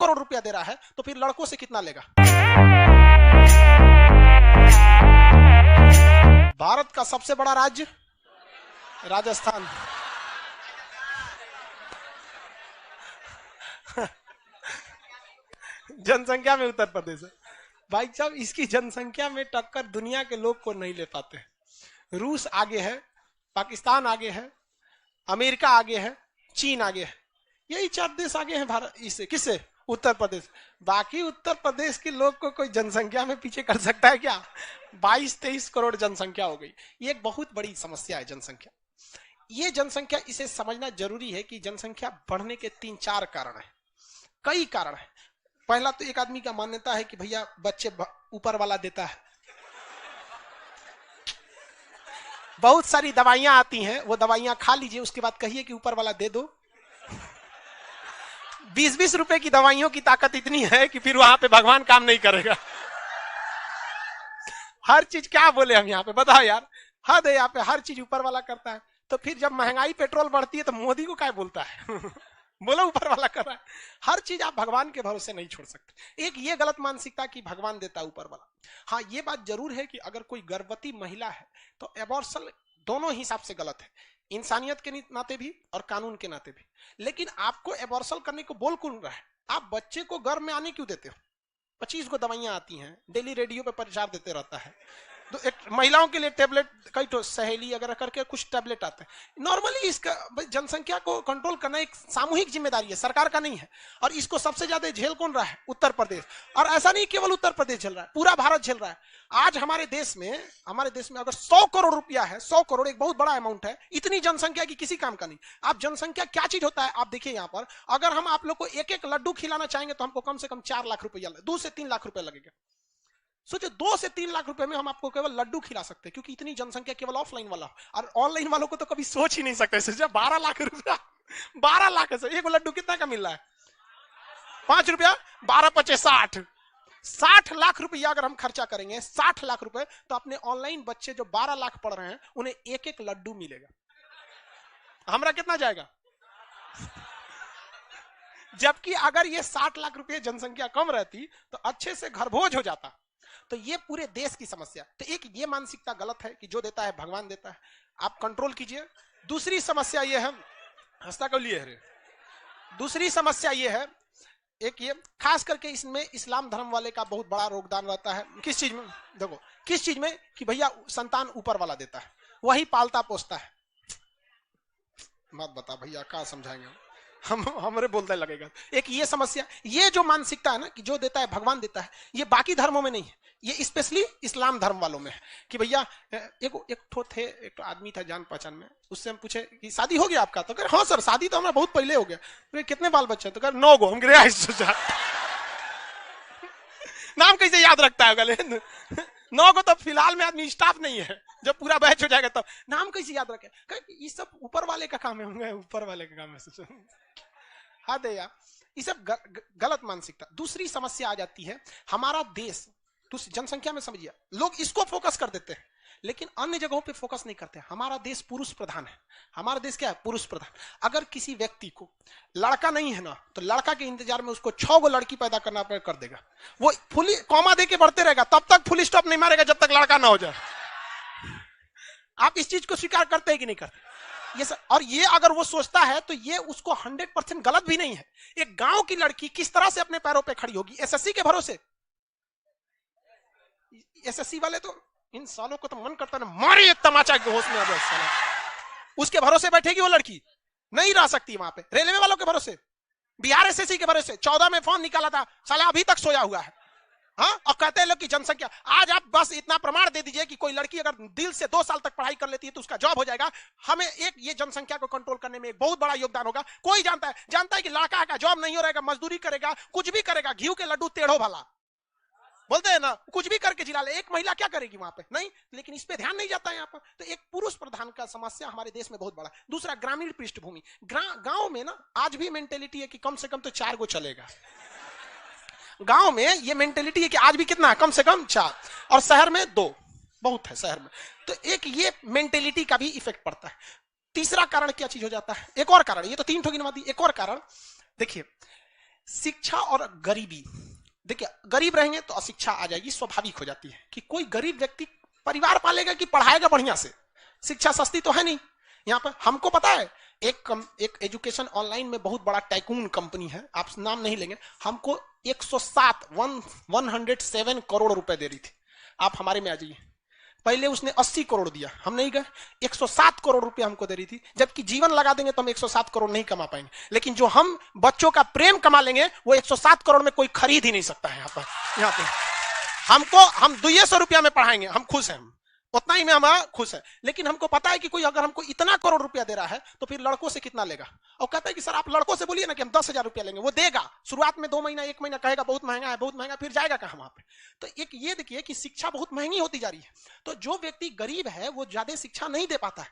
करोड़ रुपया दे रहा है, तो फिर लड़कों से कितना लेगा? भारत का सबसे बड़ा राज्य राजस्थान। जनसंख्या में उत्तर प्रदेश है भाई साहब। इसकी जनसंख्या में टक्कर दुनिया के लोग को नहीं ले पाते हैं। रूस आगे है, पाकिस्तान आगे है, अमेरिका आगे है, चीन आगे है, यही 4 देश आगे हैं भारत इससे। किससे? उत्तर प्रदेश। बाकी उत्तर प्रदेश के लोग को कोई जनसंख्या में पीछे कर सकता है क्या? 22-23 करोड़ जनसंख्या हो गई। ये एक बहुत बड़ी समस्या है जनसंख्या। ये जनसंख्या, इसे समझना जरूरी है कि जनसंख्या बढ़ने के 3-4 कारण है, कई कारण है। पहला तो एक आदमी का मान्यता है कि भैया बच्चे ऊपर वाला देता है। बहुत सारी दवाइयां आती हैं, वो दवाइयां खा लीजिए, उसके बाद कहिए कि ऊपर वाला दे दो। 20-20 रुपए की दवाइयों की ताकत इतनी है कि फिर वहां पे भगवान काम नहीं करेगा। हर चीज क्या बोले हम यहाँ पे, बताओ यार, हद है यहाँ पे, हर चीज ऊपर वाला करता है। तो फिर जब महंगाई पेट्रोल बढ़ती है तो मोदी को क्या बोलता है? बोलो ऊपर वाला कर रहा है। हर चीज आप भगवान के भरोसे नहीं छोड़ सकते। एक ये गलत मानसिकता कि भगवान देता ऊपर वाला। हाँ, ये बात जरूर है कि अगर कोई गर्भवती महिला है तो एबॉर्शन दोनों हिसाब से गलत है, इंसानियत के नाते भी और कानून के नाते भी। लेकिन आपको एबॉर्शन करने को बोल कौन रहा है? आप बच्चे को गर्भ में आने क्यों देते हो? 25 को दवाइयां आती हैं, डेली रेडियो पे प्रचार देते रहता है। तो एक महिलाओं के लिए टेबलेट, कई तो सहेली अगर करके कुछ टेबलेट आते हैं। नॉर्मली इसका जनसंख्या को कंट्रोल करना एक सामूहिक जिम्मेदारी है, सरकार का नहीं है। और इसको सबसे ज्यादा झेल कौन रहा है? उत्तर प्रदेश। और ऐसा नहीं केवल उत्तर प्रदेश झेल रहा है, पूरा भारत झेल रहा है। आज हमारे देश में अगर 100 करोड़ रुपया है, 100 करोड़ एक बहुत बड़ा अमाउंट है, इतनी जनसंख्या की किसी काम का नहीं। आप जनसंख्या क्या चीज होता है आप देखिए यहाँ पर, अगर हम आप लोग को एक लड्डू खिलाना चाहेंगे तो हमको कम से कम 4 लाख रुपया, 2 से 3 लाख रुपया लगेगा। सोचो 2 से 3 लाख रुपए में हम आपको केवल लड्डू खिला सकते हैं, क्योंकि इतनी जनसंख्या केवल ऑफलाइन वाला हो। और ऑनलाइन वालों को तो कभी सोच ही नहीं सकते। सोचो 12 लाख रुपया, 12 लाख से एक लड्डू कितना का मिल रहा है? 5 रुपया, 12-5 60 लाख रुपया अगर हम खर्चा करेंगे, 60 लाख रुपए, तो अपने ऑनलाइन बच्चे जो 12 लाख पढ़ रहे हैं उन्हें एक लड्डू मिलेगा। हमारा कितना जाएगा? जबकि अगर ये 60 लाख रुपए जनसंख्या कम रहती तो अच्छे से घर भोज हो जाता। तो ये पूरे देश की समस्या। तो एक ये मानसिकता गलत है कि जो देता है भगवान देता है, आप कंट्रोल कीजिए। दूसरी समस्या ये है, हंसता क्यों लिए है? दूसरी समस्या ये है, एक ये खास करके इसमें इस्लाम धर्म वाले का बहुत बड़ा योगदान रहता है। किस चीज में? देखो किस चीज में कि भैया संतान ऊपर वाला देता है, वही पालता पोसता है। मत बता भैया, क्या समझाएंगे हम हमारे बोलते लगेगा। एक ये समस्या, ये जो मानसिकता है ना कि जो देता है भगवान देता है, ये बाकी धर्मों में नहीं है, ये स्पेशली इस्लाम धर्म वालों में है। कि भैया एक आदमी था जान पहचान में, उससे हम पूछे कि शादी हो गया आपका? तो कह हाँ सर शादी तो हमारा बहुत पहले हो गया। तो कितने बाल बच्चे? तो कह 9 गो। हम गिरे नाम कैसे याद रखता है? गले 9 गो तो फिलहाल में आदमी स्टाफ नहीं है, जब पूरा बैच हो जाएगा तब नाम कैसे याद रखे? ये सब ऊपर वाले का काम है, ऊपर वाले का काम है। हाँ दे यार, ये सब गलत मानसिकता। दूसरी समस्या आ जाती है, हमारा देश जनसंख्या में समझिए लोग इसको फोकस कर देते हैं, लेकिन अन्य जगहों पे फोकस नहीं करते। हमारा देश पुरुष प्रधान है। हमारा देश क्या है? पुरुष प्रधान। अगर किसी व्यक्ति को लड़का नहीं है ना, तो लड़का के इंतजार में उसको 6 गो लड़की पैदा करना कर देगा। वो फुल कॉमा दे के बढ़ते रहेगा, तब तक फुल स्टॉप नहीं मारेगा जब तक लड़का ना हो जाए। आप इस चीज को स्वीकार करते हैं कि नहीं करते? ये और ये अगर वो सोचता है तो ये उसको 100% गलत भी नहीं है। एक गांव की लड़की किस तरह से अपने पैरों पे खड़ी होगी? एसएससी के भरोसे। एसएससी वाले तो इन सालों को तो मन करता है मारे एक तमाचा के होश में आ जाए। उसके भरोसे बैठेगी वो लड़की, नहीं रह सकती वहां पे। रेलवे वालों के भरोसे, बिहार एसएससी के भरोसे 14 में फॉर्म निकाला था, साला अभी तक सोया हुआ है। हाँ, और कहते हैं लोग की जनसंख्या। आज आप बस इतना प्रमाण दे दीजिए कि कोई लड़की अगर दिल से 2 साल तक पढ़ाई कर लेती है तो उसका जॉब हो जाएगा। हमें एक ये जनसंख्या को कंट्रोल करने में एक बहुत बड़ा योगदान होगा। कोई जानता है कि लड़का का जॉब नहीं हो रहेगा, मजदूरी करेगा, कुछ भी करेगा, घी के लड्डू टेढ़ो भला बोलते हैं ना, कुछ भी करके जिला ले। एक महिला क्या करेगी वहां पे? नहीं, लेकिन इस पे ध्यान नहीं जाता है यहाँ पर। तो एक पुरुष प्रधान का समस्या हमारे देश में बहुत बड़ा। दूसरा, ग्रामीण पृष्ठभूमि। गांव में ना आज भी मेंटेलिटी है कि कम से कम तो 4 गो चलेगा। गांव में ये मेंटेलिटी है कि आज भी कितना, कम से कम 4, और शहर में 2 बहुत है शहर में। तो एक ये मेंटेलिटी का भी इफेक्ट पड़ता है। तीसरा कारण क्या चीज हो जाता है? एक और कारण, ये तो 3 ठो गिनवा दी। एक और कारण देखिए, शिक्षा और गरीबी, देखिए गरीब रहेंगे तो अशिक्षा आ जाएगी, स्वाभाविक हो जाती है कि कोई गरीब व्यक्ति परिवार पालेगा कि पढ़ाएगा बढ़िया से, शिक्षा सस्ती तो है नहीं। यहाँ पर हमको पता है एक एजुकेशन ऑनलाइन में बहुत बड़ा टाइकून कंपनी है, आप नाम नहीं लेंगे, हमको 107 करोड़ रुपए दे रही थी, आप हमारे में आ जाइए। पहले उसने 80 करोड़ दिया, हम नहीं गए, 107 करोड़ रुपए हमको दे रही थी, जबकि जीवन लगा देंगे तो हम 107 करोड़ नहीं कमा पाएंगे, लेकिन जो हम बच्चों का प्रेम कमा लेंगे वो 107 करोड़ में कोई खरीद ही नहीं सकता है। यहाँ पे हम 200 रुपया में पढ़ाएंगे, हम खुश हैं, उतना ही में हम खुश है। लेकिन हमको पता है कि कोई अगर हमको इतना करोड़ रुपया दे रहा है तो फिर लड़कों से कितना लेगा, और कहता है कि सर आप लड़कों से बोलिए ना कि हम 10,000 रुपया लेंगे, वो देगा शुरुआत में 2 महीना 1 महीना कहेगा बहुत महंगा है बहुत महंगा, फिर जाएगा कहां वहां पे। तो एक ये देखिए कि शिक्षा बहुत महंगी होती जा रही है, तो जो व्यक्ति गरीब है वो ज्यादा शिक्षा नहीं दे पाता है,